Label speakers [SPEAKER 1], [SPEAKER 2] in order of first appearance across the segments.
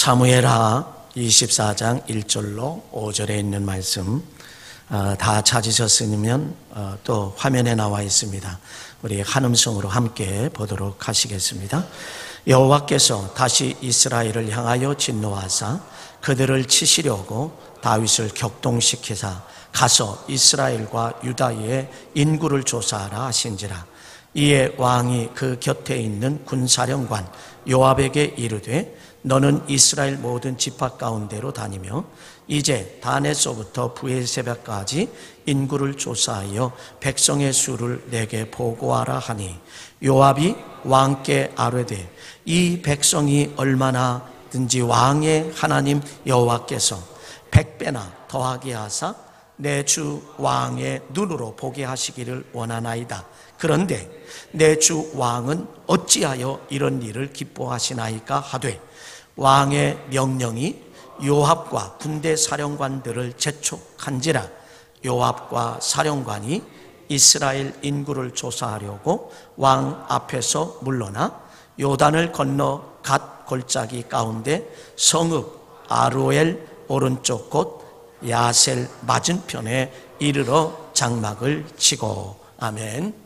[SPEAKER 1] 사무엘하 24장 1절로 5절에 있는 말씀 다 찾으셨으면 또 화면에 나와 있습니다. 우리 한음성으로 함께 보도록 하시겠습니다. 여호와께서 다시 이스라엘을 향하여 진노하사 그들을 치시려고 다윗을 격동시키사 가서 이스라엘과 유다의 인구를 조사하라 하신지라. 이에 왕이 그 곁에 있는 군사령관 요압에게 이르되 너는 이스라엘 모든 지파 가운데로 다니며 이제 단에서부터 브엘세바까지 인구를 조사하여 백성의 수를 내게 보고하라 하니 요압이 왕께 아뢰되 이 백성이 얼마나든지 왕의 하나님 여호와께서 100배나 더하게 하사 내 주 왕의 눈으로 보게 하시기를 원하나이다. 그런데 내 주 왕은 어찌하여 이런 일을 기뻐하시나이까 하되 왕의 명령이 요압과 군대 사령관들을 재촉한지라. 요압과 사령관이 이스라엘 인구를 조사하려고 왕 앞에서 물러나 요단을 건너 갓 골짜기 가운데 성읍 아로엘 오른쪽 곳 야셀 맞은편에 이르러 장막을 치고. 아멘.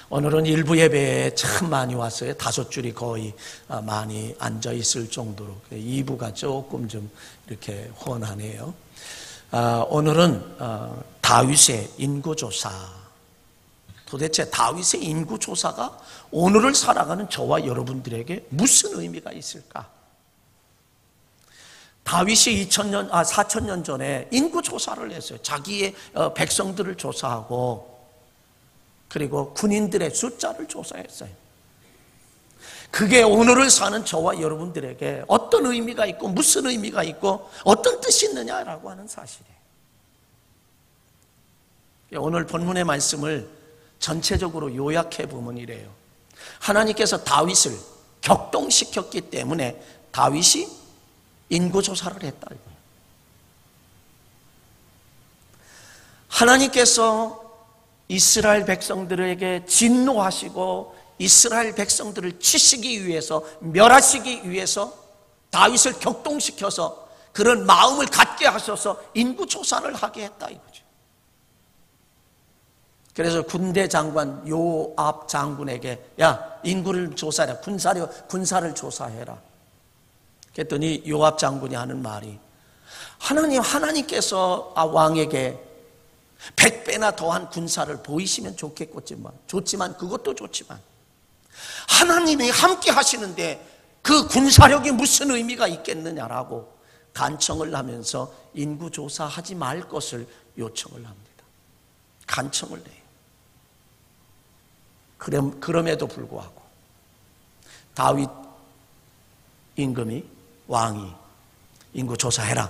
[SPEAKER 1] 오늘은 일부 예배에 참 많이 왔어요. 5줄이 거의 많이 앉아 있을 정도로. 2부가 조금 좀 이렇게 훤하네요. 오늘은 다윗의 인구조사. 도대체 다윗의 인구조사가 오늘을 살아가는 저와 여러분들에게 무슨 의미가 있을까? 다윗이 4,000년 전에 인구조사를 했어요. 자기의 백성들을 조사하고 그리고 군인들의 숫자를 조사했어요. 그게 오늘을 사는 저와 여러분들에게 어떤 의미가 있고 무슨 의미가 있고 어떤 뜻이 있느냐라고 하는 사실이에요. 오늘 본문의 말씀을 전체적으로 요약해 보면 이래요. 하나님께서 다윗을 격동시켰기 때문에 다윗이 인구조사를 했다. 하나님께서 이스라엘 백성들에게 진노하시고 이스라엘 백성들을 치시기 위해서, 멸하시기 위해서 다윗을 격동시켜서 그런 마음을 갖게 하셔서 인구조사를 하게 했다 이거죠. 그래서 군대 장관 요압 장군에게 야, 인구를 조사해라. 군사를 조사해라. 그랬더니 요압 장군이 하는 말이 하나님께서 왕에게 100배나 더한 군사를 보이시면 좋지만 그것도 좋지만 하나님이 함께 하시는데 그 군사력이 무슨 의미가 있겠느냐라고 간청을 하면서 인구조사하지 말 것을 요청을 합니다. 간청을 해요. 그럼에도 불구하고 다윗 임금이 왕이 인구조사해라.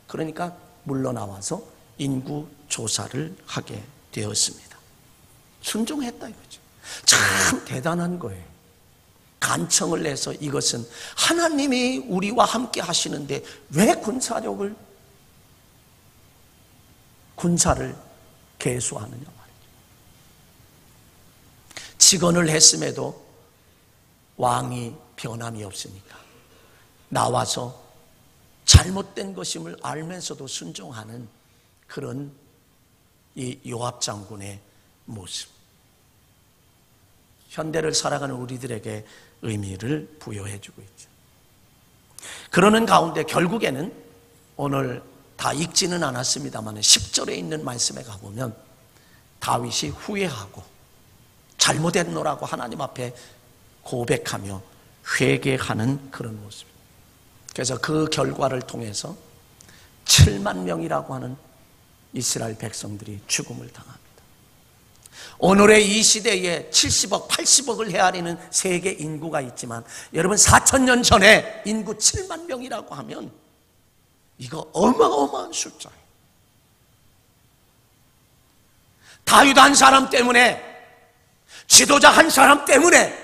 [SPEAKER 1] 그러니까 물러나와서 인구조사를 하게 되었습니다. 순종했다 이거죠. 참 대단한 거예요. 간청을 해서 이것은 하나님이 우리와 함께 하시는데 왜 군사를 계수하느냐 말이죠. 직언을 했음에도 왕이 변함이 없으니까 나와서 잘못된 것임을 알면서도 순종하는 그런 이 요압 장군의 모습. 현대를 살아가는 우리들에게 의미를 부여해 주고 있죠. 그러는 가운데 결국에는 오늘 다 읽지는 않았습니다만 10절에 있는 말씀에 가보면 다윗이 후회하고 잘못했노라고 하나님 앞에 고백하며 회개하는 그런 모습. 그래서 그 결과를 통해서 7만 명이라고 하는 이스라엘 백성들이 죽음을 당합니다. 오늘의 이 시대에 70억, 80억을 헤아리는 세계 인구가 있지만 여러분 4,000년 전에 인구 7만 명이라고 하면 이거 어마어마한 숫자예요. 다윗 한 사람 때문에, 지도자 한 사람 때문에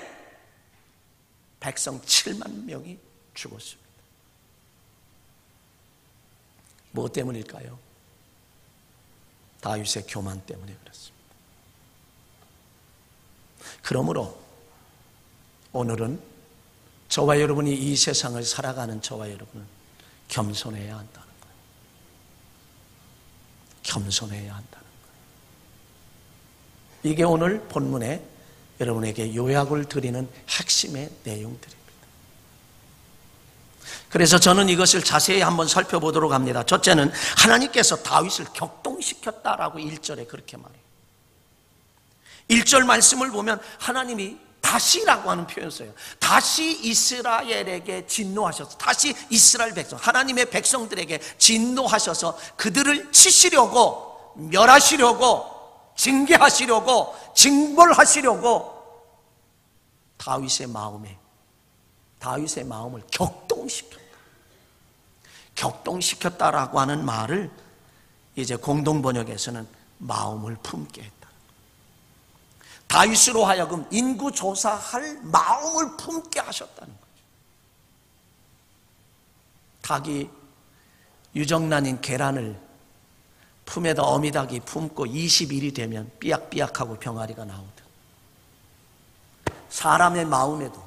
[SPEAKER 1] 백성 7만 명이 죽었습니다. 뭐 때문일까요? 다윗의 교만 때문에 그렇습니다. 그러므로 오늘은 저와 여러분이 이 세상을 살아가는 저와 여러분은 겸손해야 한다는 거예요. 겸손해야 한다는 거예요. 이게 오늘 본문에 여러분에게 요약을 드리는 핵심의 내용들입니다. 그래서 저는 이것을 자세히 한번 살펴보도록 합니다. 첫째는 하나님께서 다윗을 격동시켰다라고 1절에 그렇게 말해요. 1절 말씀을 보면 하나님이 다시라고 하는 표현을 써요. 다시 이스라엘에게 진노하셔서, 다시 이스라엘 백성, 하나님의 백성들에게 진노하셔서 그들을 치시려고, 멸하시려고, 징계하시려고, 징벌하시려고 다윗의 마음을 격동시켰다. 격동시켰다라고 하는 말을 이제 공동번역에서는 마음을 품게 했다. 다윗으로 하여금 인구조사할 마음을 품게 하셨다는 거죠. 닭이 유정란인 계란을 품에다 어미닭이 품고 20일이 되면 삐약삐약하고 병아리가 나오듯 사람의 마음에도,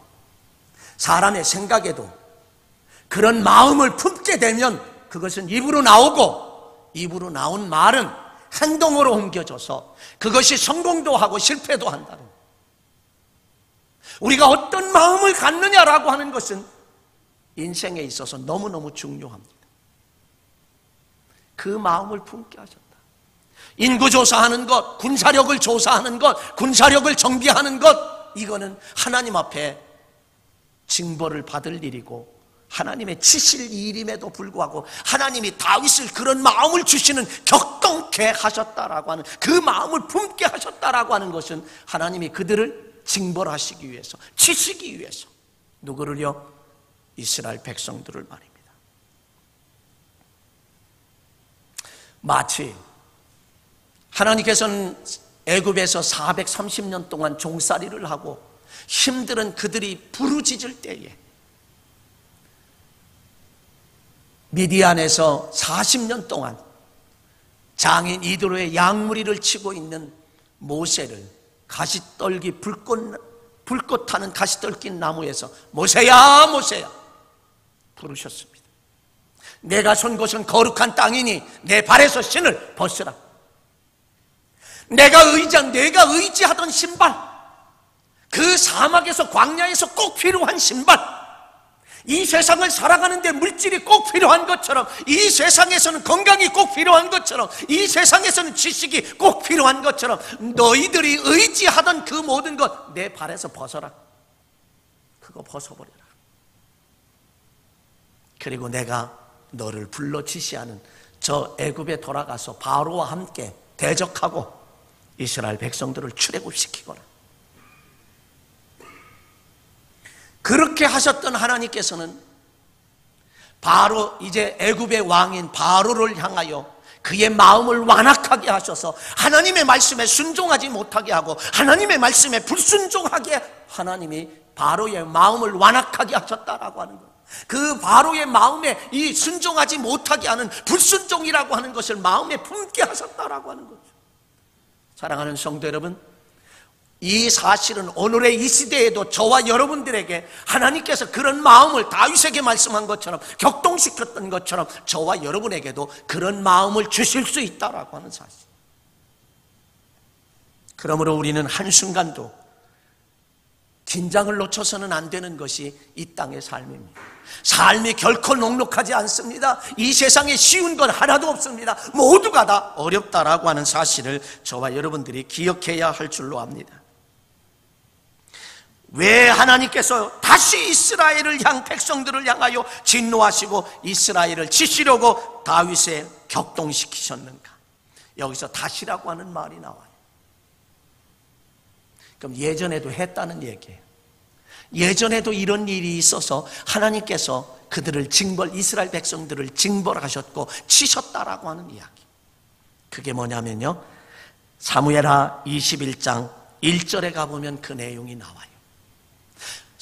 [SPEAKER 1] 사람의 생각에도 그런 마음을 품게 되면 그것은 입으로 나오고, 입으로 나온 말은 행동으로 옮겨져서 그것이 성공도 하고 실패도 한다는, 우리가 어떤 마음을 갖느냐라고 하는 것은 인생에 있어서 너무너무 중요합니다. 그 마음을 품게 하셨다. 인구조사하는 것, 군사력을 조사하는 것, 군사력을 정비하는 것, 이거는 하나님 앞에 징벌을 받을 일이고 하나님의 치실 일임에도 불구하고 하나님이 다윗을 그런 마음을 주시는 격동케 하셨다라고 하는, 그 마음을 품게 하셨다라고 하는 것은 하나님이 그들을 징벌하시기 위해서, 치시기 위해서, 누구를요? 이스라엘 백성들을 말입니다. 마치 하나님께서는 애굽에서 430년 동안 종살이를 하고 힘들은 그들이 부르짖을 때에 미디안에서 40년 동안 장인 이드로의 양무리를 치고 있는 모세를 가시떨기 불꽃 타는 가시떨기 나무에서 모세야 모세야 부르셨습니다. 내가 선 곳은 거룩한 땅이니 내 발에서 신을 벗으라. 내가 의지하던 신발, 그 사막에서 광야에서 꼭 필요한 신발, 이 세상을 살아가는데 물질이 꼭 필요한 것처럼, 이 세상에서는 건강이 꼭 필요한 것처럼, 이 세상에서는 지식이 꼭 필요한 것처럼 너희들이 의지하던 그 모든 것 내 발에서 벗어라. 그거 벗어버려라. 그리고 내가 너를 불러 지시하는 저 애굽에 돌아가서 바로와 함께 대적하고 이스라엘 백성들을 출애굽시키거라. 그렇게 하셨던 하나님께서는 바로 이제 애굽의 왕인 바로를 향하여 그의 마음을 완악하게 하셔서 하나님의 말씀에 순종하지 못하게 하고 하나님의 말씀에 불순종하게 하나님이 바로의 마음을 완악하게 하셨다라고 하는 거예요. 그 바로의 마음에 이 순종하지 못하게 하는 불순종이라고 하는 것을 마음에 품게 하셨다라고 하는 거죠. 사랑하는 성도 여러분, 이 사실은 오늘의 이 시대에도 저와 여러분들에게 하나님께서 그런 마음을 다윗에게 말씀한 것처럼, 격동시켰던 것처럼 저와 여러분에게도 그런 마음을 주실 수 있다라고 하는 사실. 그러므로 우리는 한순간도 긴장을 놓쳐서는 안 되는 것이 이 땅의 삶입니다. 삶이 결코 녹록하지 않습니다. 이 세상에 쉬운 건 하나도 없습니다. 모두가 다 어렵다라고 하는 사실을 저와 여러분들이 기억해야 할 줄로 압니다. 왜 하나님께서 다시 이스라엘을 백성들을 향하여 진노하시고 이스라엘을 치시려고 다윗에 격동시키셨는가? 여기서 다시라고 하는 말이 나와요. 그럼 예전에도 했다는 얘기예요. 예전에도 이런 일이 있어서 하나님께서 그들을 이스라엘 백성들을 징벌하셨고 치셨다라고 하는 이야기. 그게 뭐냐면요, 사무엘하 21장 1절에 가보면 그 내용이 나와요.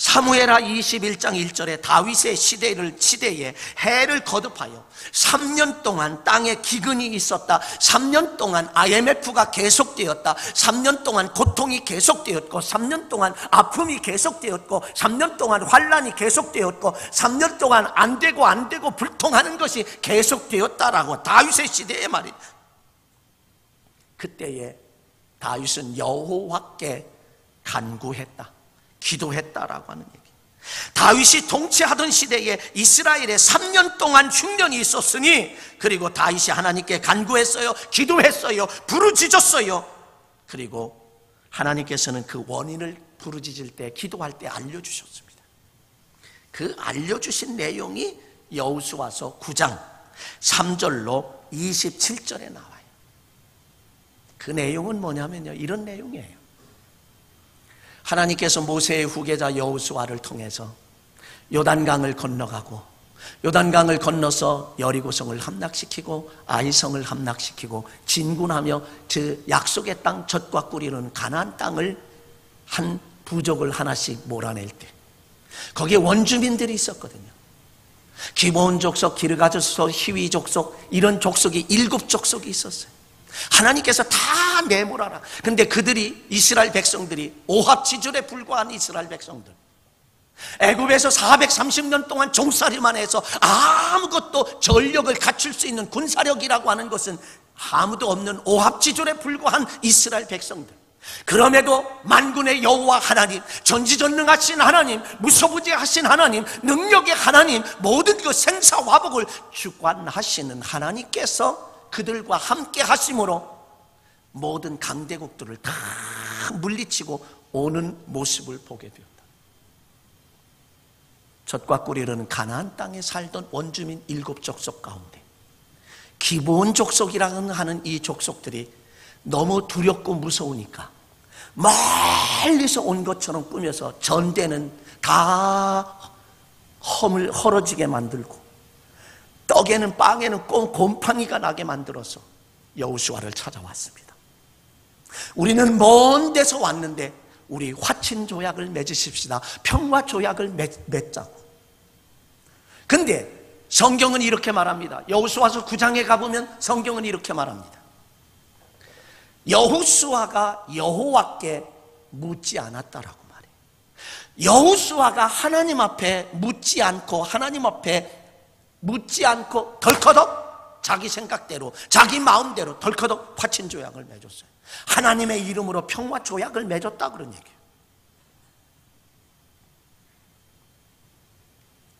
[SPEAKER 1] 사무엘하 21장 1절에 다윗의 시대에 해를 거듭하여 3년 동안 땅에 기근이 있었다. 3년 동안 IMF가 계속되었다. 3년 동안 고통이 계속되었고, 3년 동안 아픔이 계속되었고, 3년 동안 환란이 계속되었고, 3년 동안 안 되고 불통하는 것이 계속되었다라고 다윗의 시대의 말입니다. 그때에 다윗은 여호와께 간구했다, 기도했다라고 하는 얘기. 다윗이 통치하던 시대에 이스라엘에 3년 동안 흉년이 있었으니, 그리고 다윗이 하나님께 간구했어요, 기도했어요, 부르짖었어요. 그리고 하나님께서는 그 원인을 부르짖을 때, 기도할 때 알려주셨습니다. 그 알려주신 내용이 여호수아서 9장 3절로 27절에 나와요. 그 내용은 뭐냐면요, 이런 내용이에요. 하나님께서 모세의 후계자 여호수아를 통해서 요단강을 건너가고, 요단강을 건너서 여리고성을 함락시키고 아이성을 함락시키고 진군하며 그 약속의 땅 젖과 꿀이 흐르는 가나안 땅을 한 부족을 하나씩 몰아낼 때, 거기에 원주민들이 있었거든요. 기브온 족속, 기르가즈 족속, 히위 족속, 이런 족속이 7족속이 있었어요. 하나님께서 다 내몰아라. 근데 그들이, 이스라엘 백성들이, 오합지졸에 불과한 이스라엘 백성들, 애굽에서 430년 동안 종살이만 해서 아무것도 전력을 갖출 수 있는 군사력이라고 하는 것은 아무도 없는 오합지졸에 불과한 이스라엘 백성들, 그럼에도 만군의 여호와 하나님, 전지전능하신 하나님, 무소부지하신 하나님, 능력의 하나님, 모든 그 생사화복을 주관하시는 하나님께서 그들과 함께 하심으로 모든 강대국들을 다 물리치고 오는 모습을 보게 되었다. 젖과 꿀이 흐르는 가나안 땅에 살던 원주민 7족속 가운데 기브온 족속이라는 하는 이 족속들이 너무 두렵고 무서우니까 멀리서 온 것처럼 꾸며서 전대는 다 헐어지게 만들고, 떡에는 빵에는 곰팡이가 나게 만들어서 여호수아를 찾아왔습니다. 우리는 먼 데서 왔는데 우리 화친 조약을 맺으십시다. 평화 조약을 맺자고. 근데 성경은 이렇게 말합니다. 여호수아서 9장에 가보면 성경은 이렇게 말합니다. 여호수아가 여호와께 묻지 않았다라고 말해요. 여호수아가 하나님 앞에 묻지 않고, 하나님 앞에 묻지 않고 덜커덕 자기 생각대로, 자기 마음대로 덜커덕 화친 조약을 맺었어요. 하나님의 이름으로 평화 조약을 맺었다 그런 얘기예요.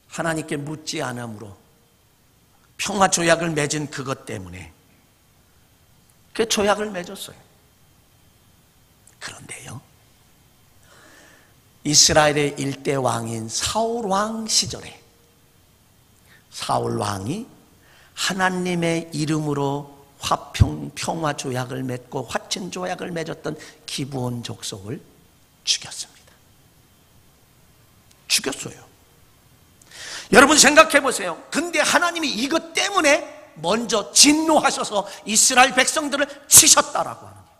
[SPEAKER 1] 하나님께 묻지 않음으로 평화 조약을 맺은 그것 때문에 그 조약을 맺었어요. 그런데요, 이스라엘의 일대 왕인 사울 왕 시절에 사울 왕이 하나님의 이름으로 평화 조약을 맺고 화친 조약을 맺었던 기브온 족속을 죽였습니다. 죽였어요. 여러분 생각해 보세요. 근데 하나님이 이것 때문에 먼저 진노하셔서 이스라엘 백성들을 치셨다라고 하는 거예요.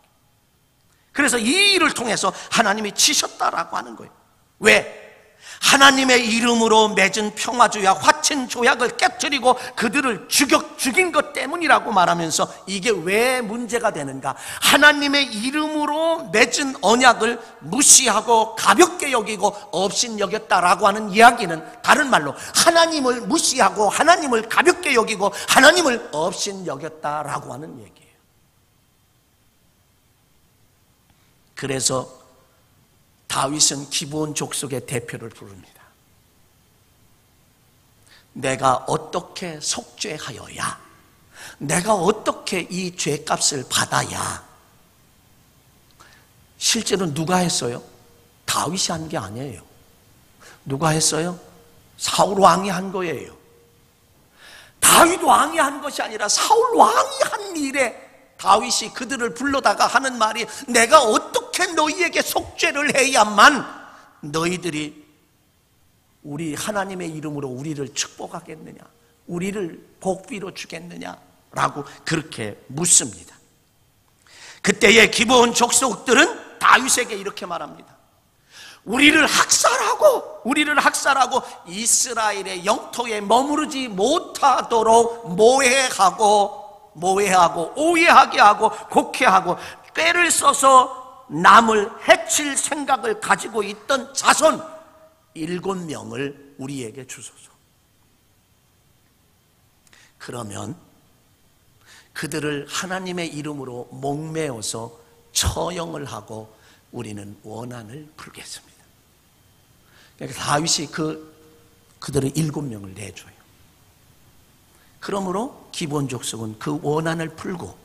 [SPEAKER 1] 그래서 이 일을 통해서 하나님이 치셨다라고 하는 거예요. 왜? 하나님의 이름으로 맺은 평화조약, 화친 조약을 깨뜨리고 그들을 죽인 것 때문이라고 말하면서 이게 왜 문제가 되는가? 하나님의 이름으로 맺은 언약을 무시하고 가볍게 여기고 업신여겼다라고 하는 이야기는 다른 말로 하나님을 무시하고 하나님을 가볍게 여기고 하나님을 업신여겼다라고 하는 얘기예요. 그래서 다윗은 기브온 족속의 대표를 부릅니다. 내가 어떻게 속죄하여야, 내가 어떻게 이 죄값을 받아야. 실제로 누가 했어요? 다윗이 한 게 아니에요. 누가 했어요? 사울 왕이 한 거예요. 다윗 왕이 한 것이 아니라 사울 왕이 한 일에 다윗이 그들을 불러다가 하는 말이, 내가 어떻게 너희에게 속죄를 해야만 너희들이 우리 하나님의 이름으로 우리를 축복하겠느냐, 우리를 복비로 주겠느냐라고 그렇게 묻습니다. 그때의 기브온 족속들은 다윗에게 이렇게 말합니다. 우리를 학살하고 이스라엘의 영토에 머무르지 못하도록 모해하고 오해하게 하고 곡해하고 꾀를 써서 남을 해칠 생각을 가지고 있던 자손 7명을 우리에게 주소서. 그러면 그들을 하나님의 이름으로 목매어서 처형을 하고 우리는 원한을 풀겠습니다. 그러니까 다윗이 그들의 7명을 내줘요. 그러므로 기본 족속은 그 원한을 풀고,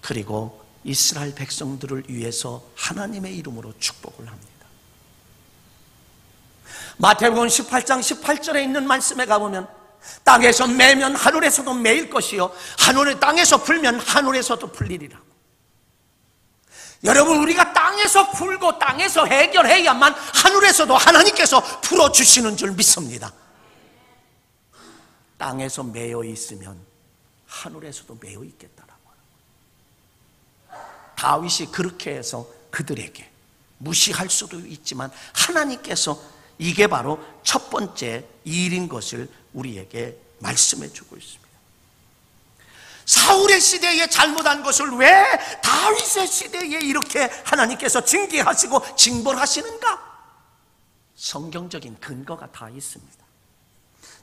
[SPEAKER 1] 그리고 이스라엘 백성들을 위해서 하나님의 이름으로 축복을 합니다. 마태복음 18장 18절에 있는 말씀에 가보면 땅에서 매면 하늘에서도 매일 것이요 땅에서 풀면 하늘에서도 풀리리라. 여러분, 우리가 땅에서 풀고 땅에서 해결해야만 하늘에서도 하나님께서 풀어주시는 줄 믿습니다. 땅에서 매여 있으면 하늘에서도 매여 있겠다라고. 다윗이 그렇게 해서 그들에게 무시할 수도 있지만 하나님께서 이게 바로 첫 번째 일인 것을 우리에게 말씀해 주고 있습니다. 사울의 시대에 잘못한 것을 왜 다윗의 시대에 이렇게 하나님께서 징계하시고 징벌하시는가? 성경적인 근거가 다 있습니다.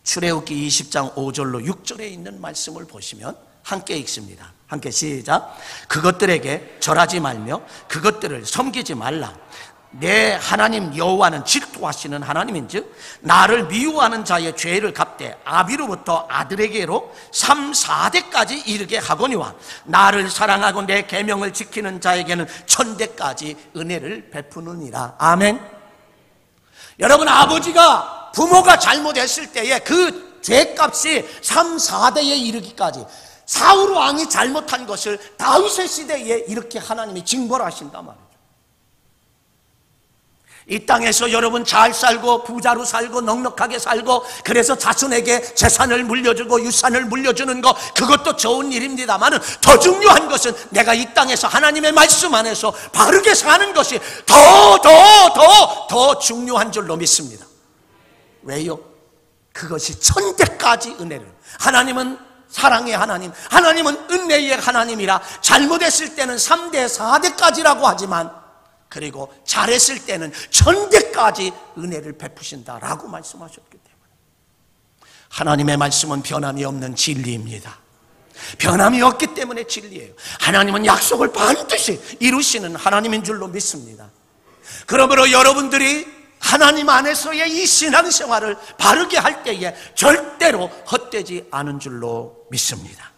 [SPEAKER 1] 출애굽기 20장 5절로 6절에 있는 말씀을 보시면 함께 읽습니다. 함께 시작. 그것들에게 절하지 말며 그것들을 섬기지 말라. 내 하나님 여호와는 질투하시는 하나님인즉 나를 미워하는 자의 죄를 갚되 아비로부터 아들에게로 3, 4대까지 이르게 하거니와 나를 사랑하고 내 계명을 지키는 자에게는 1000대까지 은혜를 베푸느니라. 아멘. 여러분, 아버지가 부모가 잘못했을 때에 그 죄값이 3, 4대에 이르기까지 사울 왕이 잘못한 것을 다윗의 시대에 이렇게 하나님이 징벌하신단 말이에요. 이 땅에서 여러분 잘 살고 부자로 살고 넉넉하게 살고 그래서 자손에게 재산을 물려주고 유산을 물려주는 것, 그것도 좋은 일입니다만 더 중요한 것은 내가 이 땅에서 하나님의 말씀 안에서 바르게 사는 것이 더 중요한 줄로 믿습니다. 왜요? 그것이 1000대까지 은혜를, 하나님은 사랑의 하나님, 하나님은 은혜의 하나님이라 잘못했을 때는 3대 4대까지라고 하지만 그리고 잘했을 때는 1000대까지 은혜를 베푸신다라고 말씀하셨기 때문에 하나님의 말씀은 변함이 없는 진리입니다. 변함이 없기 때문에 진리예요. 하나님은 약속을 반드시 이루시는 하나님인 줄로 믿습니다. 그러므로 여러분들이 하나님 안에서의 이 신앙생활을 바르게 할 때에 절대로 헛되지 않은 줄로 믿습니다.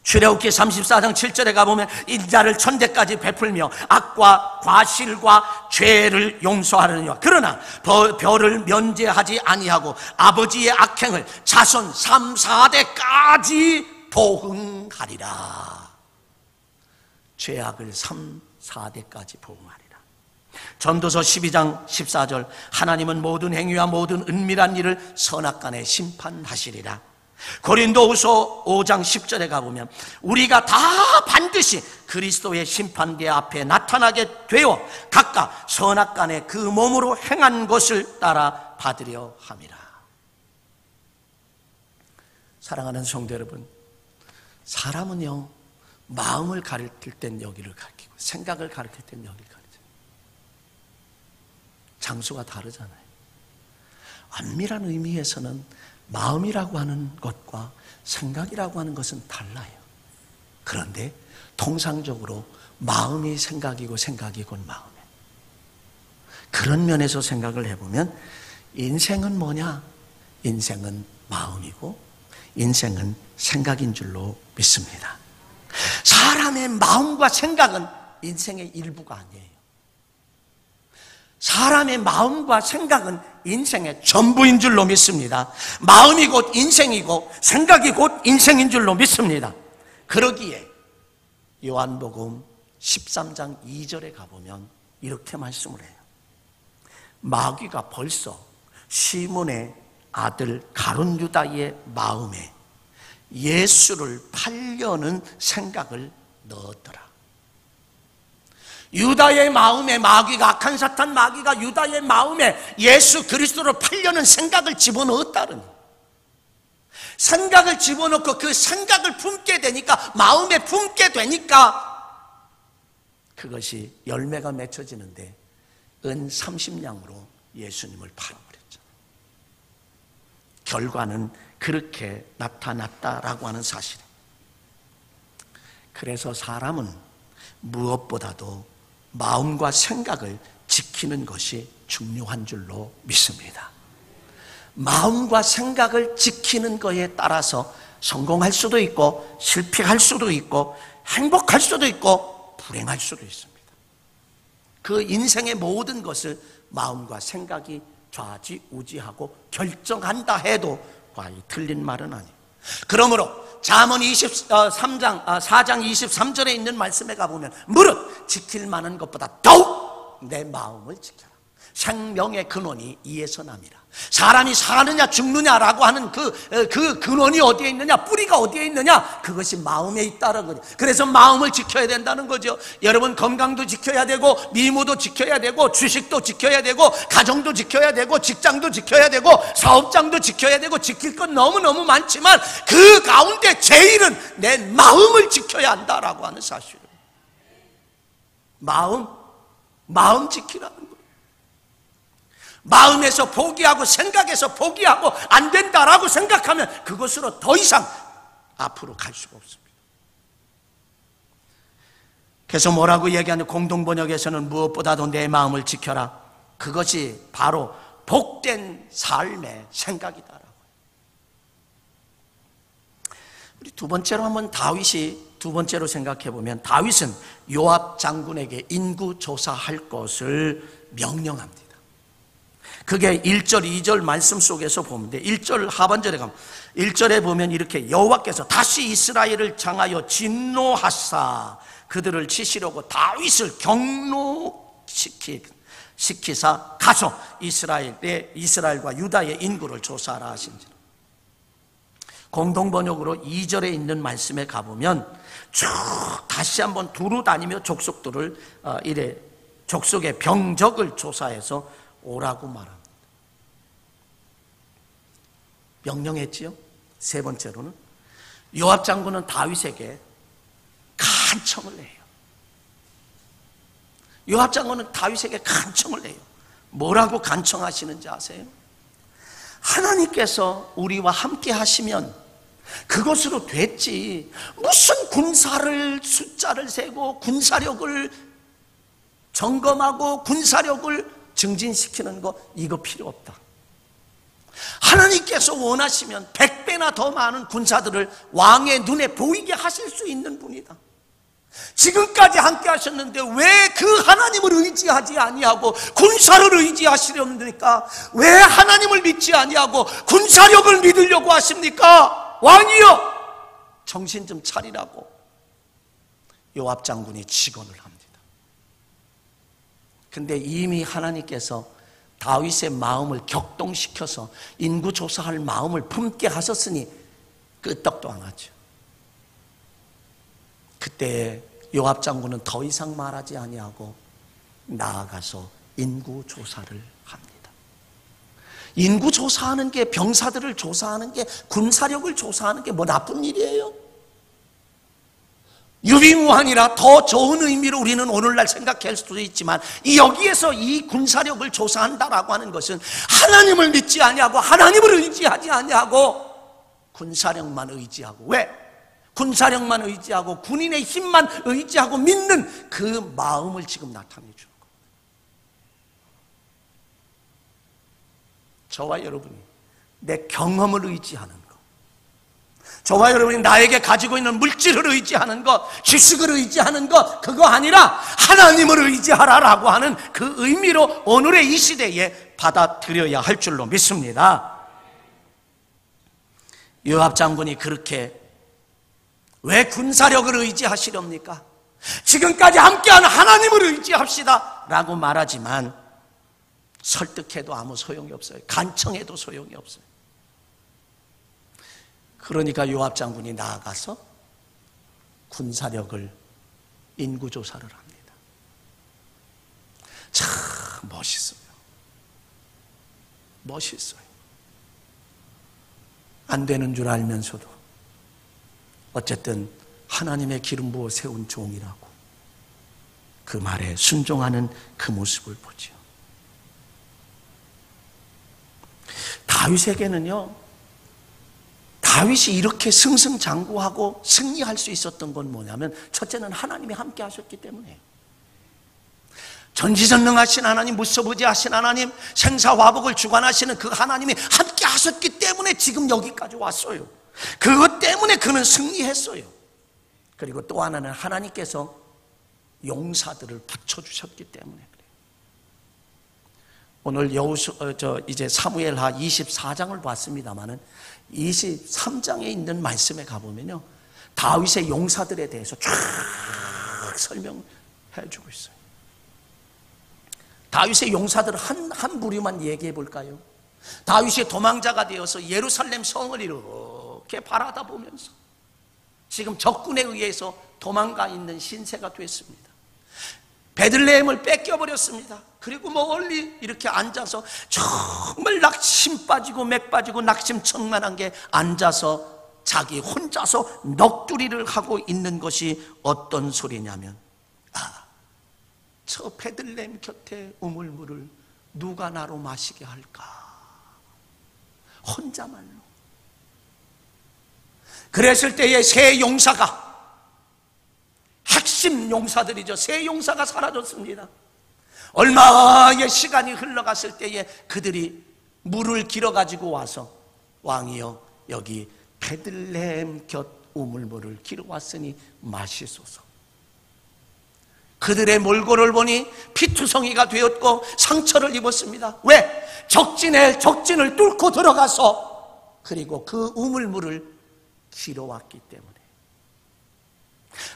[SPEAKER 1] 출애굽기 34장 7절에 가보면 인자를 1000대까지 베풀며 악과 과실과 죄를 용서하느니와 그러나 벌을 면제하지 아니하고 아버지의 악행을 자손 3, 4대까지 보응하리라. 죄악을 3, 4대까지 보응하리라. 전도서 12장 14절 하나님은 모든 행위와 모든 은밀한 일을 선악간에 심판하시리라. 고린도후서 5장 10절에 가보면 우리가 다 반드시 그리스도의 심판대 앞에 나타나게 되어 각각 선악간에 그 몸으로 행한 것을 따라 받으려 함이라. 사랑하는 성도 여러분, 사람은요 마음을 가르칠 땐 여기를 가르치고 생각을 가르칠 땐 여기를 가르쳐요. 장소가 다르잖아요. 엄밀한 의미에서는 마음이라고 하는 것과 생각이라고 하는 것은 달라요. 그런데 통상적으로 마음이 생각이고 생각이고 마음이에요. 그런 면에서 생각을 해보면 인생은 뭐냐? 인생은 마음이고 인생은 생각인 줄로 믿습니다. 사람의 마음과 생각은 인생의 일부가 아니에요. 사람의 마음과 생각은 인생의 전부인 줄로 믿습니다. 마음이 곧 인생이고 생각이 곧 인생인 줄로 믿습니다. 그러기에 요한복음 13장 2절에 가보면 이렇게 말씀을 해요. 마귀가 벌써 시몬의 아들 가룟 유다의 마음에 예수를 팔려는 생각을 넣었더라. 유다의 마음에 마귀가, 악한 사탄 마귀가 유다의 마음에 예수 그리스도를 팔려는 생각을 집어넣었다는, 생각을 집어넣고 그 생각을 품게 되니까, 마음에 품게 되니까 그것이 열매가 맺혀지는데 은 30냥으로 예수님을 팔아버렸잖아요. 결과는 그렇게 나타났다라고 하는 사실이에요. 그래서 사람은 무엇보다도 마음과 생각을 지키는 것이 중요한 줄로 믿습니다. 마음과 생각을 지키는 것에 따라서 성공할 수도 있고 실패할 수도 있고 행복할 수도 있고 불행할 수도 있습니다. 그 인생의 모든 것을 마음과 생각이 좌지우지하고 결정한다 해도 과히 틀린 말은 아니에요. 그러므로 잠언 4장 23절에 있는 말씀에 가보면 무릇 지킬 만한 것보다 더욱 내 마음을 지켜라. 생명의 근원이 이에서 남이라. 사람이 사느냐 죽느냐라고 하는 그 근원이 어디에 있느냐, 뿌리가 어디에 있느냐, 그것이 마음에 있다는 거죠. 그래서 마음을 지켜야 된다는 거죠. 여러분, 건강도 지켜야 되고 미모도 지켜야 되고 주식도 지켜야 되고 가정도 지켜야 되고 직장도 지켜야 되고 사업장도 지켜야 되고 지킬 건 너무너무 많지만 그 가운데 제일은 내 마음을 지켜야 한다라고 하는 사실이에요. 마음 지키라는 거예요. 마음에서 포기하고 생각에서 포기하고 안 된다라고 생각하면 그것으로 더 이상 앞으로 갈 수가 없습니다. 그래서 뭐라고 얘기하는, 공동번역에서는 무엇보다도 내 마음을 지켜라. 그것이 바로 복된 삶의 생각이다라고. 우리 두 번째로 한번 두 번째로 생각해 보면, 다윗은 요압 장군에게 인구 조사할 것을 명령합니다. 그게 1절, 2절 말씀 속에서 보면 돼. 1절 하반절에 가면, 1절에 보면 이렇게, 여호와께서 다시 이스라엘을 향하여 진노하사 그들을 치시려고 다윗을 경노시키사 가서 이스라엘과 유다의 인구를 조사하라 하신지라. 공동번역으로 2절에 있는 말씀에 가보면 쭉 다시 한번 두루 다니며 족속들을 족속의 병적을 조사해서 오라고 말합니다. 명령했지요. 세 번째로는 요압 장군은 다윗에게 간청을 해요. 요압 장군은 다윗에게 간청을 해요. 뭐라고 간청하시는지 아세요? 하나님께서 우리와 함께 하시면 그것으로 됐지, 무슨 군사를 숫자를 세고 군사력을 점검하고 군사력을 증진시키는 거, 이거 필요 없다. 하나님께서 원하시면 100배나 더 많은 군사들을 왕의 눈에 보이게 하실 수 있는 분이다. 지금까지 함께 하셨는데 왜 그 하나님을 의지하지 아니하고 군사를 의지하시렵니까? 왜 하나님을 믿지 아니하고 군사력을 믿으려고 하십니까? 왕이여, 정신 좀 차리라고 요압 장군이 직언을 합니다. 근데 이미 하나님께서 다윗의 마음을 격동시켜서 인구조사할 마음을 품게 하셨으니 끄떡도 안 하죠. 그때 요압 장군은 더 이상 말하지 아니하고 나아가서 인구조사를 합니다. 인구조사하는 게, 병사들을 조사하는 게, 군사력을 조사하는 게 뭐 나쁜 일이에요? 유비무환이라 더 좋은 의미로 우리는 오늘날 생각할 수도 있지만, 여기에서 이 군사력을 조사한다라고 하는 것은 하나님을 믿지 아니하고 하나님을 의지하지 아니하고 군사력만 의지하고, 왜? 군사력만 의지하고 군인의 힘만 의지하고 믿는 그 마음을 지금 나타내 주는 겁니다. 저와 여러분이 내 경험을 의지하는 것, 저와 여러분이 나에게 가지고 있는 물질을 의지하는 것, 지식을 의지하는 것, 그거 아니라 하나님을 의지하라라고 하는 그 의미로 오늘의 이 시대에 받아들여야 할 줄로 믿습니다. 요압 장군이 그렇게, 왜 군사력을 의지하시렵니까? 지금까지 함께한 하나님을 의지합시다 라고 말하지만 설득해도 아무 소용이 없어요. 간청해도 소용이 없어요. 그러니까 요압 장군이 나아가서 군사력을 인구조사를 합니다. 참 멋있어요. 멋있어요. 안 되는 줄 알면서도 어쨌든 하나님의 기름 부어 세운 종이라고 그 말에 순종하는 그 모습을 보죠. 다윗에게는요, 다윗이 이렇게 승승장구하고 승리할 수 있었던 건 뭐냐면, 첫째는 하나님이 함께 하셨기 때문이에요. 전지전능하신 하나님, 무소부지하신 하나님, 생사화복을 주관하시는 그 하나님이 함께 하셨기 때문에 지금 여기까지 왔어요. 그것 때문에 그는 승리했어요. 그리고 또 하나는 하나님께서 용사들을 붙여주셨기 때문에 그래요. 오늘 이제 사무엘하 24장을 봤습니다마는 23장에 있는 말씀에 가보면요, 다윗의 용사들에 대해서 쫙 설명해 주고 있어요. 다윗의 용사들 한 부류만 얘기해 볼까요? 다윗이 도망자가 되어서 예루살렘 성을 이렇게 바라다 보면서 지금 적군에 의해서 도망가 있는 신세가 됐습니다. 베들레헴을 뺏겨버렸습니다. 그리고 멀리 이렇게 앉아서 정말 낙심 빠지고 맥 빠지고 낙심천만한 게 앉아서 자기 혼자서 넋두리를 하고 있는 것이 어떤 소리냐면, 저 베들레헴 곁에 우물물을 누가 나로 마시게 할까? 혼자말로. 그랬을 때에 세 용사가, 핵심 용사들이죠, 세 용사가 사라졌습니다. 얼마의 시간이 흘러갔을 때에 그들이 물을 길어가지고 와서, 왕이여 여기 베들레헴 곁 우물물을 길어왔으니 마시소서. 그들의 몰골을 보니 피투성이가 되었고 상처를 입었습니다. 왜? 적진을 뚫고 들어가서 그리고 그 우물물을 길어왔기 때문에.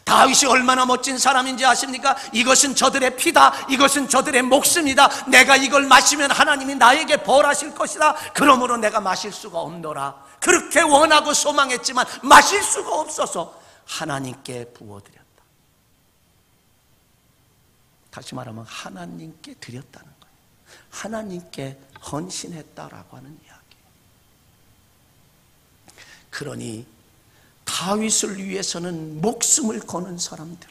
[SPEAKER 1] 다윗이 얼마나 멋진 사람인지 아십니까? 이것은 저들의 피다, 이것은 저들의 목숨이다, 내가 이걸 마시면 하나님이 나에게 벌하실 것이다, 그러므로 내가 마실 수가 없노라. 그렇게 원하고 소망했지만 마실 수가 없어서 하나님께 부어드렸다. 다시 말하면 하나님께 드렸다는 거예요. 하나님께 헌신했다라고 하는 이야기. 그러니 다윗을 위해서는 목숨을 거는 사람들,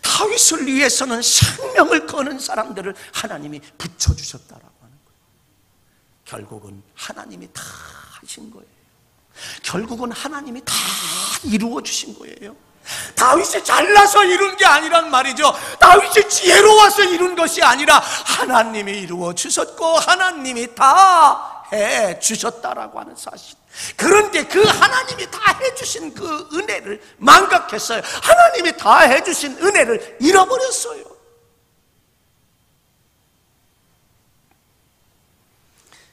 [SPEAKER 1] 다윗을 위해서는 생명을 거는 사람들을 하나님이 붙여주셨다라고 하는 거예요. 결국은 하나님이 다 하신 거예요. 결국은 하나님이 다 이루어 주신 거예요. 다윗이 잘나서 이룬 게 아니란 말이죠. 다윗이 지혜로워서 이룬 것이 아니라 하나님이 이루어 주셨고 하나님이 다 해 주셨다라고 하는 사실. 그런데 그 하나님이 다 해주신 그 은혜를 망각했어요. 하나님이 다 해주신 은혜를 잃어버렸어요.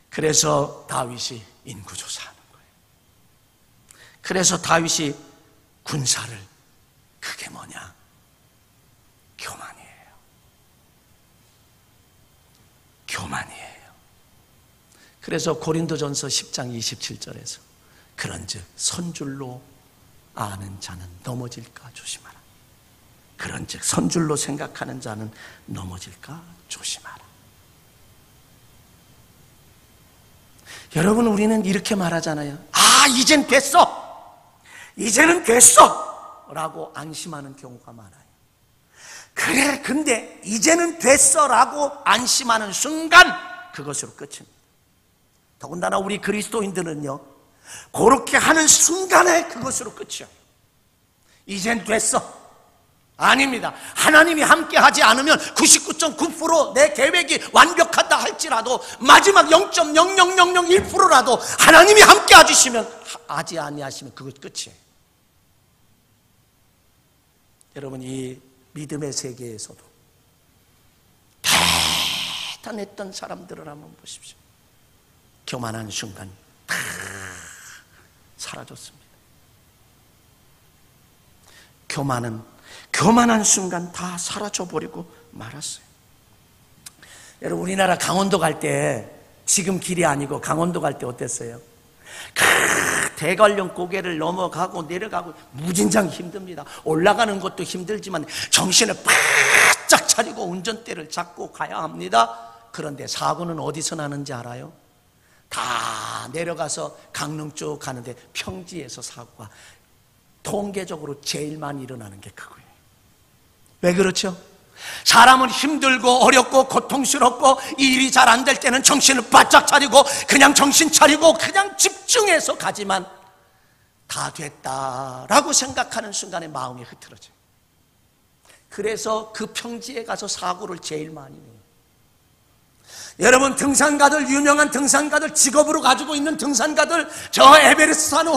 [SPEAKER 1] 그래서 다윗이 인구조사하는 거예요. 그래서 다윗이 군사를, 그게 뭐냐? 교만이에요. 교만이에요. 그래서 고린도전서 10장 27절에서 그런즉 선줄로 아는 자는 넘어질까 조심하라. 그런즉 선줄로 생각하는 자는 넘어질까 조심하라. 여러분, 우리는 이렇게 말하잖아요. 이젠 됐어, 이제는 됐어 라고 안심하는 경우가 많아요. 그래, 근데 이제는 됐어 라고 안심하는 순간 그것으로 끝입니다. 더군다나 우리 그리스도인들은요, 그렇게 하는 순간에 그것으로 끝이에요. 이젠 됐어. 아닙니다. 하나님이 함께 하지 않으면 99.9% 내 계획이 완벽하다 할지라도 마지막 0.00001%라도 하나님이 함께 하지 아니하시면 그것 끝이에요. 여러분, 이 믿음의 세계에서도 대단했던 사람들을 한번 보십시오. 교만한 순간 다 사라졌습니다. 교만한 순간 다 사라져버리고 말았어요. 여러분, 우리나라 강원도 갈 때, 지금 길이 아니고 강원도 갈 때 어땠어요? 대관령 고개를 넘어가고 내려가고 무진장 힘듭니다. 올라가는 것도 힘들지만 정신을 바짝 차리고 운전대를 잡고 가야 합니다. 그런데 사고는 어디서 나는지 알아요? 다 내려가서 강릉 쭉 가는데 평지에서 사고가 통계적으로 제일 많이 일어나는 게 그거예요. 왜 그렇죠? 사람은 힘들고 어렵고 고통스럽고 일이 잘 안 될 때는 정신을 바짝 차리고 그냥 정신 차리고 그냥 집중해서 가지만 다 됐다라고 생각하는 순간에 마음이 흐트러져요. 그래서 그 평지에 가서 사고를 제일 많이 내요. 여러분, 등산가들, 유명한 등산가들, 직업으로 가지고 있는 등산가들, 저 에베레스트 산에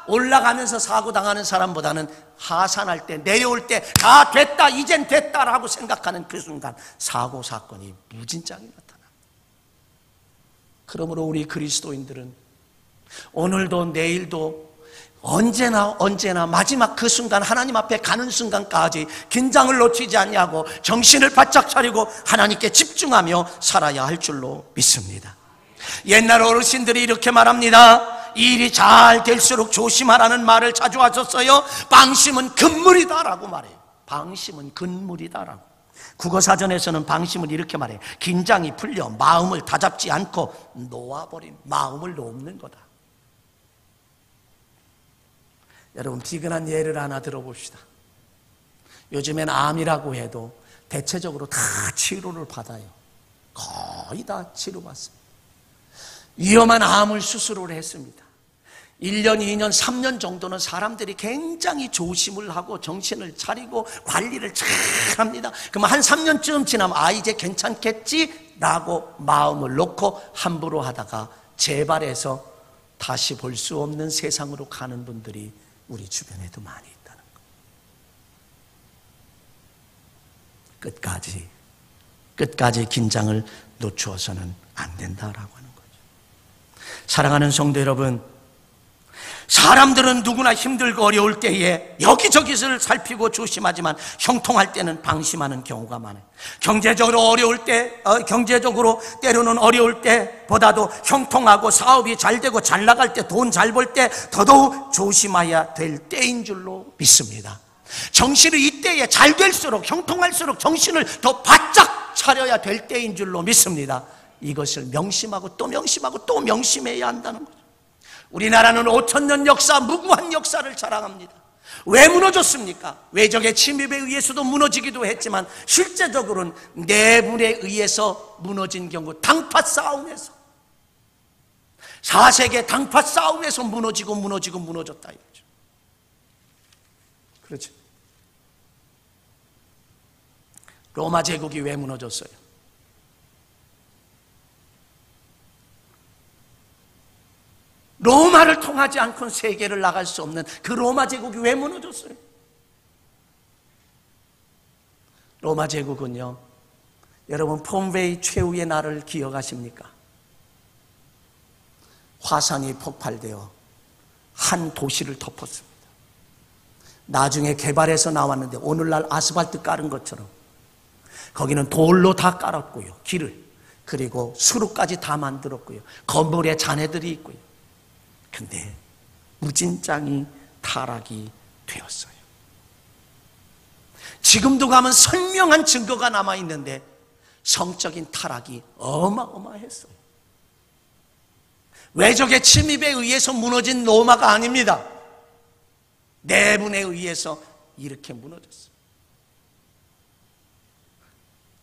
[SPEAKER 1] 올라가면서 사고 당하는 사람보다는 하산할 때, 내려올 때 다 됐다, 이젠 됐다라고 생각하는 그 순간 사고 사건이 무진장이 나타납니다. 그러므로 우리 그리스도인들은 오늘도 내일도 언제나 마지막 그 순간, 하나님 앞에 가는 순간까지 긴장을 놓치지 않냐고 정신을 바짝 차리고 하나님께 집중하며 살아야 할 줄로 믿습니다. 옛날 어르신들이 이렇게 말합니다. 일이 잘 될수록 조심하라는 말을 자주 하셨어요. 방심은 금물이다라고 말해요. 방심은 금물이다라고. 국어사전에서는 방심을 이렇게 말해요. 긴장이 풀려 마음을 다잡지 않고 놓아버린, 마음을 놓는 거다. 여러분, 비근한 예를 하나 들어봅시다. 요즘엔 암이라고 해도 대체적으로 다 치료를 받아요. 거의 다 치료받습니다. 위험한 암을 수술을 했습니다. 1년, 2년, 3년 정도는 사람들이 굉장히 조심을 하고 정신을 차리고 관리를 잘 합니다. 그럼 한 3년쯤 지나면 이제 괜찮겠지라고 마음을 놓고 함부로 하다가 재발해서 다시 볼 수 없는 세상으로 가는 분들이 우리 주변에도 많이 있다는 거. 끝까지 긴장을 놓추어서는 안 된다라고 하는 거죠. 사랑하는 성도 여러분, 사람들은 누구나 힘들고 어려울 때에 여기저기를 살피고 조심하지만 형통할 때는 방심하는 경우가 많아요. 경제적으로 어려울 때, 경제적으로 때로는 어려울 때보다도 형통하고 사업이 잘 되고 잘 나갈 때, 돈 잘 벌 때 더더욱 조심해야 될 때인 줄로 믿습니다. 정신을 이때에 잘 될수록, 형통할수록 정신을 더 바짝 차려야 될 때인 줄로 믿습니다. 이것을 명심하고 또 명심하고 또 명심해야 한다는 거죠. 우리나라는 5,000년 역사, 무궁한 역사를 자랑합니다. 왜 무너졌습니까? 외적의 침입에 의해서도 무너지기도 했지만 실제적으로는 내분에 의해서 무너진 경우, 당파 싸움에서, 4세계 당파 싸움에서 무너졌다 이거죠. 그렇죠. 로마 제국이 왜 무너졌어요? 로마를 통하지 않고는 세계를 나갈 수 없는 그 로마 제국이 왜 무너졌어요? 로마 제국은요, 여러분 폼페이 최후의 날을 기억하십니까? 화산이 폭발되어 한 도시를 덮었습니다. 나중에 개발해서 나왔는데 오늘날 아스팔트 깔은 것처럼 거기는 돌로 다 깔았고요, 길을. 그리고 수로까지 다 만들었고요, 건물에 잔해들이 있고요. 근데 무진장이 타락이 되었어요. 지금도 가면 선명한 증거가 남아있는데 성적인 타락이 어마어마했어요. 외적의 침입에 의해서 무너진 로마가 아닙니다. 내분에 의해서 이렇게 무너졌어요.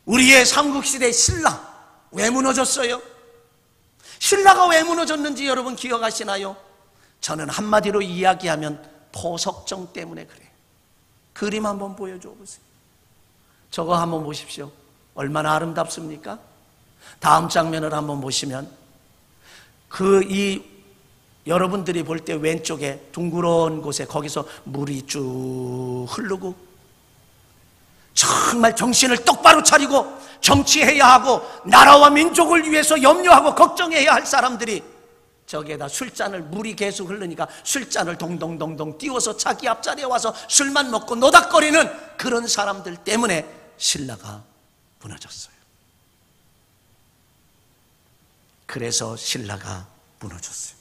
[SPEAKER 1] 우리의 삼국시대 신라 왜 무너졌어요? 신라가 왜 무너졌는지 여러분 기억하시나요? 저는 한마디로 이야기하면 포석정 때문에 그래요. 그림 한번 보여줘 보세요. 저거 한번 보십시오. 얼마나 아름답습니까? 다음 장면을 한번 보시면 여러분들이 볼 때 왼쪽에 둥그런 곳에 거기서 물이 쭉 흐르고 정말 정신을 똑바로 차리고 정치해야 하고 나라와 민족을 위해서 염려하고 걱정해야 할 사람들이 저기에다 술잔을, 물이 계속 흐르니까 술잔을 동동동동 띄워서 자기 앞자리에 와서 술만 먹고 노닥거리는 그런 사람들 때문에 신라가 무너졌어요. 그래서 신라가 무너졌어요.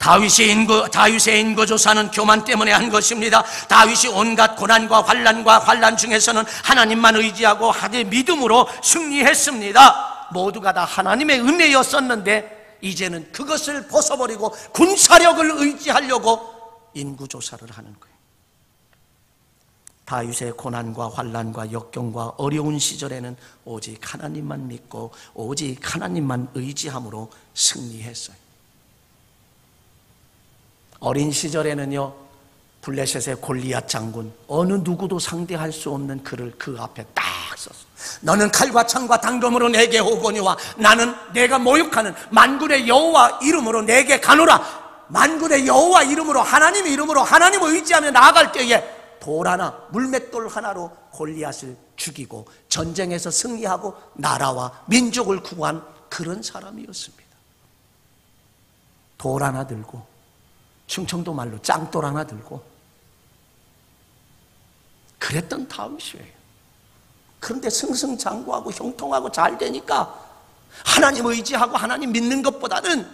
[SPEAKER 1] 다윗의 인구조사는 교만 때문에 한 것입니다. 다윗이 온갖 고난과 환난 중에서는 하나님만 의지하고 하되 믿음으로 승리했습니다. 모두가 다 하나님의 은혜였었는데 이제는 그것을 벗어버리고 군사력을 의지하려고 인구조사를 하는 거예요. 다윗의 고난과 환난과 역경과 어려운 시절에는 오직 하나님만 믿고 오직 하나님만 의지함으로 승리했어요. 어린 시절에는요, 블레셋의 골리앗 장군, 어느 누구도 상대할 수 없는 그를 그 앞에 딱 섰어. 너는 칼과 창과 당검으로 내게 오거니와 나는 내가 모욕하는 만군의 여호와 이름으로 내게 가노라. 만군의 여호와 이름으로, 하나님의 이름으로 하나님을 의지하며 나아갈 때에 돌 하나, 물맷돌 하나로 골리앗을 죽이고 전쟁에서 승리하고 나라와 민족을 구한 그런 사람이었습니다. 돌 하나 들고, 충청도 말로 짱돌 하나 들고 그랬던 다윗이에요. 그런데 승승장구하고 형통하고 잘 되니까 하나님 의지하고 하나님 믿는 것보다는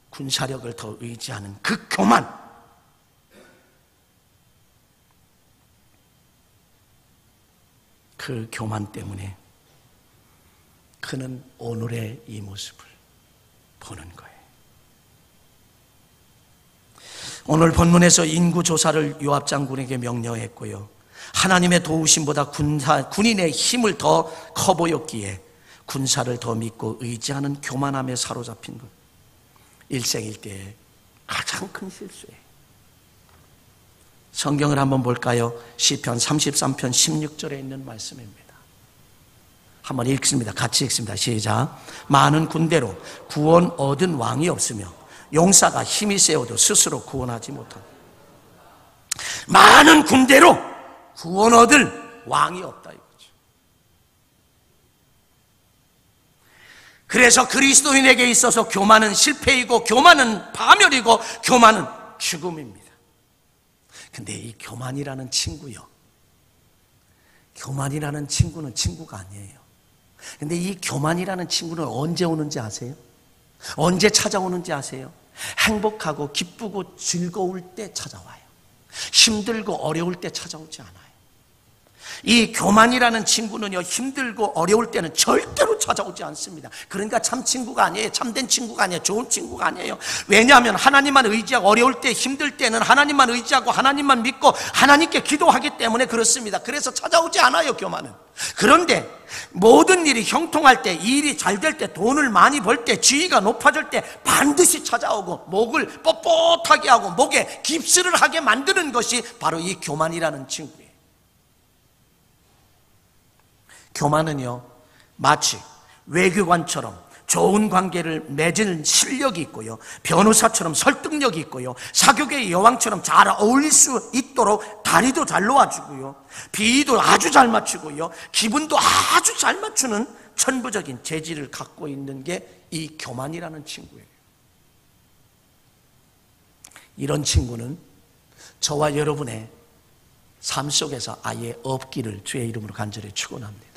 [SPEAKER 1] 군사력을 더 의지하는 그 교만, 그 교만 때문에 그는 오늘의 이 모습을 보는 거예요. 오늘 본문에서 인구조사를 요압 장군에게 명령했고요, 하나님의 도우심보다 군인의 힘을 더 커 보였기에 군사를 더 믿고 의지하는 교만함에 사로잡힌 것, 일생일대의 가장 큰 실수예요. 성경을 한번 볼까요? 시편 33편 16절에 있는 말씀입니다. 한번 읽습니다. 같이 읽습니다. 시작. 많은 군대로 구원 얻은 왕이 없으며 용사가 힘이 세어도 스스로 구원하지 못한다. 많은 군대로 구원 얻을 왕이 없다 이거죠. 그래서 그리스도인에게 있어서 교만은 실패이고 교만은 파멸이고 교만은 죽음입니다. 근데 이 교만이라는 친구요, 교만이라는 친구는 친구가 아니에요. 근데 이 교만이라는 친구는 언제 오는지 아세요? 언제 찾아오는지 아세요? 행복하고 기쁘고 즐거울 때 찾아와요. 힘들고 어려울 때 찾아오지 않아요. 이 교만이라는 친구는요, 힘들고 어려울 때는 절대로 찾아오지 않습니다. 그러니까 참 친구가 아니에요. 참된 친구가 아니에요. 좋은 친구가 아니에요. 왜냐하면 하나님만 의지하고 어려울 때, 힘들 때는 하나님만 의지하고 하나님만 믿고 하나님께 기도하기 때문에 그렇습니다. 그래서 찾아오지 않아요, 교만은. 그런데 모든 일이 형통할 때, 일이 잘 될 때, 돈을 많이 벌 때, 지위가 높아질 때 반드시 찾아오고 목을 뻣뻣하게 하고 목에 깁스를 하게 만드는 것이 바로 이 교만이라는 친구예요. 교만은요, 마치 외교관처럼 좋은 관계를 맺은 실력이 있고요, 변호사처럼 설득력이 있고요, 사교계의 여왕처럼 잘 어울릴 수 있도록 다리도 잘 놓아주고요, 비위도 아주 잘 맞추고요, 기분도 아주 잘 맞추는 천부적인 재질을 갖고 있는 게 이 교만이라는 친구예요. 이런 친구는 저와 여러분의 삶 속에서 아예 없기를 주의 이름으로 간절히 축원합니다.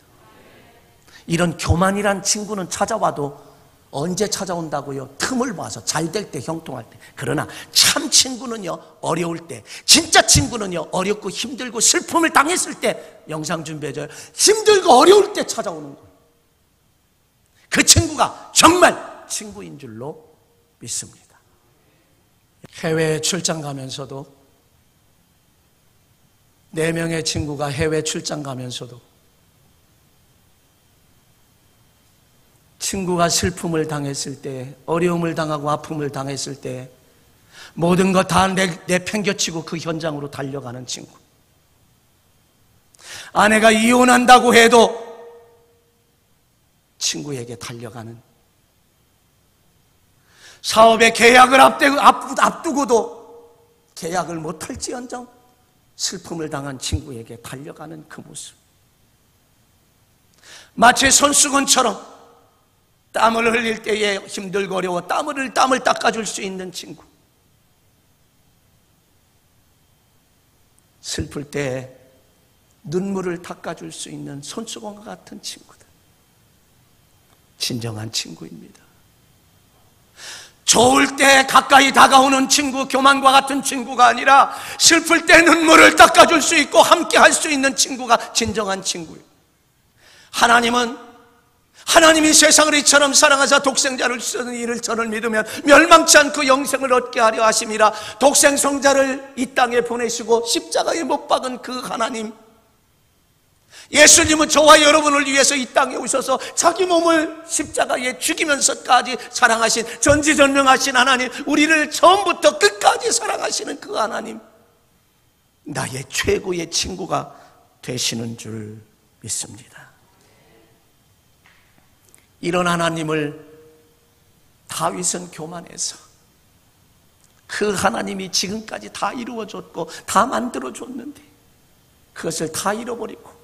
[SPEAKER 1] 이런 교만이란 친구는 찾아와도 언제 찾아온다고요? 틈을 봐서 잘 될 때, 형통할 때. 그러나 참 친구는요, 어려울 때, 진짜 친구는요, 어렵고 힘들고 슬픔을 당했을 때, 영상 준비해줘요, 힘들고 어려울 때 찾아오는 거예요. 그 친구가 정말 친구인 줄로 믿습니다. 해외 출장 가면서도, 4명의 친구가 해외 출장 가면서도 친구가 슬픔을 당했을 때, 어려움을 당하고 아픔을 당했을 때 모든 것 다 내팽겨치고 그 현장으로 달려가는 친구, 아내가 이혼한다고 해도 친구에게 달려가는, 사업의 계약을 앞두고도 계약을 못할지언정 슬픔을 당한 친구에게 달려가는 그 모습, 마치 손수건처럼 땀을 흘릴 때에 힘들고 어려워 땀을 닦아줄 수 있는 친구, 슬플 때 눈물을 닦아줄 수 있는 손수건과 같은 친구들, 진정한 친구입니다. 좋을 때 가까이 다가오는 친구, 교만과 같은 친구가 아니라 슬플 때 눈물을 닦아줄 수 있고 함께 할 수 있는 친구가 진정한 친구예요. 하나님이 세상을 이처럼 사랑하사 독생자를 주시는 이를 저를 믿으면 멸망치 않고 영생을 얻게 하려 하심이라. 독생성자를 이 땅에 보내시고 십자가에 못 박은 그 하나님, 예수님은 저와 여러분을 위해서 이 땅에 오셔서 자기 몸을 십자가에 죽이면서까지 사랑하신 전지전능하신 하나님, 우리를 처음부터 끝까지 사랑하시는 그 하나님, 나의 최고의 친구가 되시는 줄 믿습니다. 이런 하나님을 다윗은 교만해서, 그 하나님이 지금까지 다 이루어줬고 다 만들어줬는데 그것을 다 잃어버리고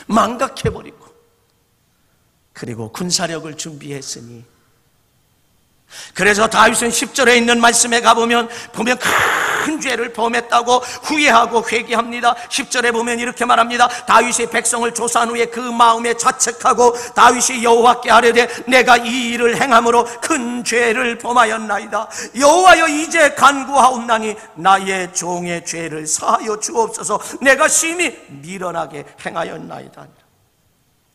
[SPEAKER 1] 망각해버리고, 그리고 군사력을 준비했으니, 그래서 다윗은 10절에 있는 말씀에 가보면 큰 죄를 범했다고 후회하고 회개합니다. 10절에 보면 이렇게 말합니다. 다윗이 백성을 조사한 후에 그 마음에 자책하고 다윗이 여호와께 아뢰되 내가 이 일을 행함으로 큰 죄를 범하였나이다. 여호와여, 이제 간구하옵나니 나의 종의 죄를 사하여 주옵소서. 내가 심히 미련하게 행하였나이다.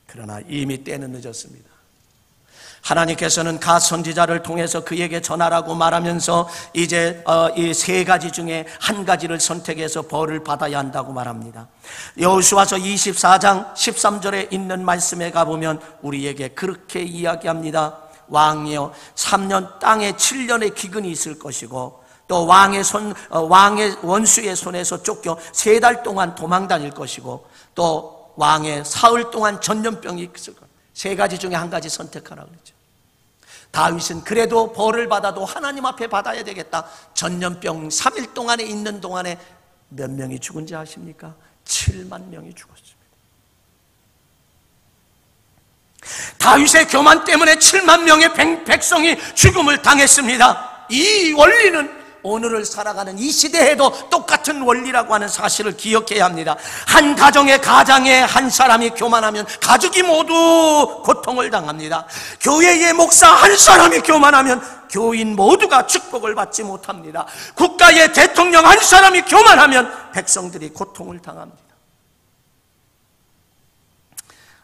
[SPEAKER 1] 그러나 이미 때는 늦었습니다. 하나님께서는 가 선지자를 통해서 그에게 전하라고 말하면서 이제 이 세 가지 중에 한 가지를 선택해서 벌을 받아야 한다고 말합니다. 여호수아서 24장 13절에 있는 말씀에 가보면 우리에게 그렇게 이야기합니다. 왕이여, 3년 땅에 7년의 기근이 있을 것이고, 또 왕의 원수의 손에서 쫓겨 3달 동안 도망 다닐 것이고, 또 왕의 사흘 동안 전염병이 있을 것이고, 세 가지 중에 한 가지 선택하라 그랬죠. 다윗은 그래도 벌을 받아도 하나님 앞에 받아야 되겠다. 전염병 3일 동안에 있는 동안에 몇 명이 죽은지 아십니까? 7만 명이 죽었습니다. 다윗의 교만 때문에 7만 명의 백성이 죽음을 당했습니다. 이 원리는 오늘을 살아가는 이 시대에도 똑같은 원리라고 하는 사실을 기억해야 합니다. 한 가정의 한 사람이 교만하면 가족이 모두 고통을 당합니다. 교회의 목사 한 사람이 교만하면 교인 모두가 축복을 받지 못합니다. 국가의 대통령 한 사람이 교만하면 백성들이 고통을 당합니다.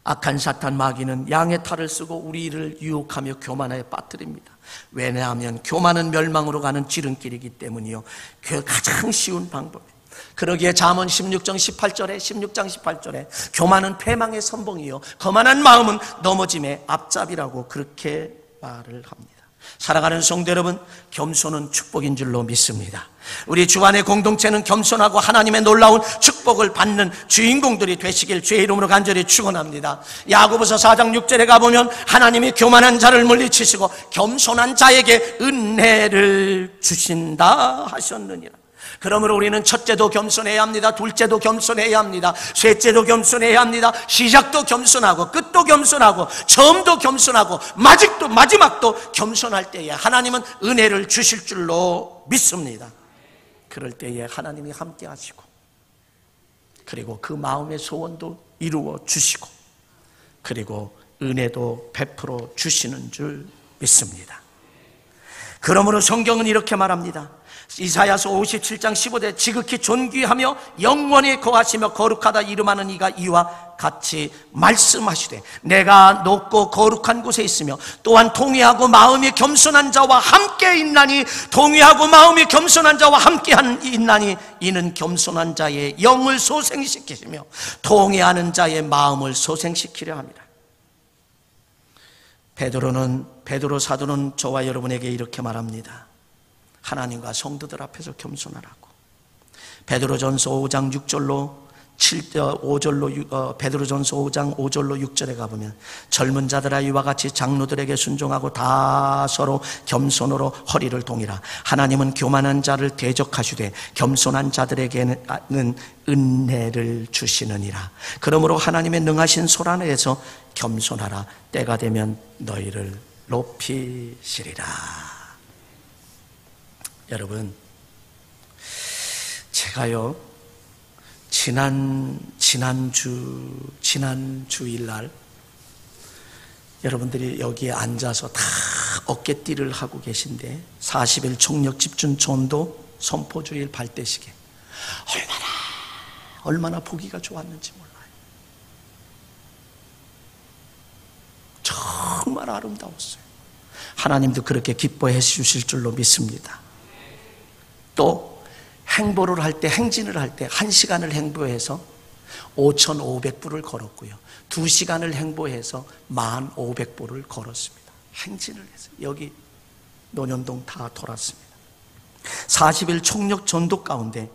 [SPEAKER 1] 악한 사탄 마귀는 양의 탈을 쓰고 우리를 유혹하며 교만에 빠뜨립니다. 왜냐하면 교만은 멸망으로 가는 지름길이기 때문이요, 그 가장 쉬운 방법이에요. 그러기에 잠언 16장 18절에 교만은 패망의 선봉이요 거만한 마음은 넘어짐의 앞잡이라고 그렇게 말을 합니다. 사랑하는 성도 여러분, 겸손은 축복인 줄로 믿습니다. 우리 주안의 공동체는 겸손하고 하나님의 놀라운 축복을 받는 주인공들이 되시길 주의 이름으로 간절히 축원합니다. 야고보서 4장 6절에 가보면 하나님이 교만한 자를 물리치시고 겸손한 자에게 은혜를 주신다 하셨느니라. 그러므로 우리는 첫째도 겸손해야 합니다. 둘째도 겸손해야 합니다. 셋째도 겸손해야 합니다. 시작도 겸손하고 끝도 겸손하고 처음도 겸손하고 마지막도 겸손할 때에 하나님은 은혜를 주실 줄로 믿습니다. 그럴 때에 하나님이 함께 하시고, 그리고 그 마음의 소원도 이루어 주시고, 그리고 은혜도 베풀어 주시는 줄 믿습니다. 그러므로 성경은 이렇게 말합니다. 이사야서 57장 15절, 지극히 존귀하며 영원히 거하시며 거룩하다 이름하는 이가 이와 같이 말씀하시되 내가 높고 거룩한 곳에 있으며 또한 통회하고 마음이 겸손한 자와 함께 있나니, 통회하고 마음이 겸손한 자와 함께 있나니 이는 겸손한 자의 영을 소생시키시며 통회하는 자의 마음을 소생시키려 합니다. 베드로 사도는 저와 여러분에게 이렇게 말합니다. 하나님과 성도들 앞에서 겸손하라고. 베드로전서 5장 6절로 5절로 베드로전서 5장 5절로 6절에 가보면 젊은 자들아 이와 같이 장로들에게 순종하고 다 서로 겸손으로 허리를 동이라. 하나님은 교만한 자를 대적하시되 겸손한 자들에게는 은혜를 주시느니라. 그러므로 하나님의 능하신 손 안에서 겸손하라. 때가 되면 너희를 높이시리라. 여러분, 제가요 지난 주일날 여러분들이 여기에 앉아서 다 어깨띠를 하고 계신데 40일 총력 집중 전도 선포주일 발대식에 얼마나 보기가 좋았는지 몰라요. 정말 아름다웠어요. 하나님도 그렇게 기뻐해 주실 줄로 믿습니다. 또 행보를 할 때, 행진을 할 때 1시간을 행보해서 5,500보를 걸었고요. 2시간을 행보해서 1,500보를 걸었습니다. 행진을 해서 여기 논현동 다 돌았습니다. 40일 총력 전도 가운데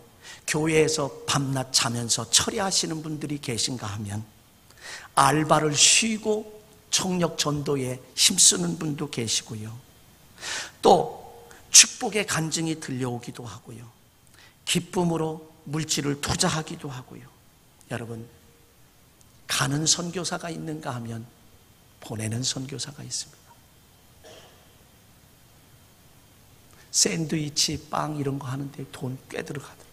[SPEAKER 1] 교회에서 밤낮 자면서 처리하시는 분들이 계신가 하면 알바를 쉬고 총력 전도에 힘쓰는 분도 계시고요. 또 축복의 간증이 들려오기도 하고요. 기쁨으로 물질을 투자하기도 하고요. 여러분, 가는 선교사가 있는가 하면 보내는 선교사가 있습니다. 샌드위치, 빵 이런 거 하는데 돈 꽤 들어가더라고요.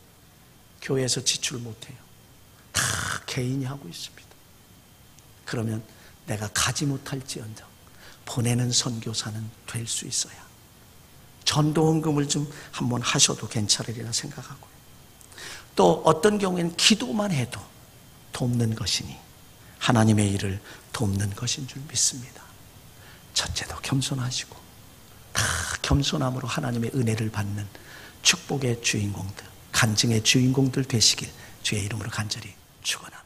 [SPEAKER 1] 교회에서 지출 못해요. 다 개인이 하고 있습니다. 그러면 내가 가지 못할지언정 보내는 선교사는 될 수 있어야 전도헌금을 좀 한번 하셔도 괜찮으리라 생각하고요. 또 어떤 경우에는 기도만 해도 돕는 것이니 하나님의 일을 돕는 것인 줄 믿습니다. 첫째도 겸손하시고 다 겸손함으로 하나님의 은혜를 받는 축복의 주인공들, 간증의 주인공들 되시길 주의 이름으로 간절히 축원합니다.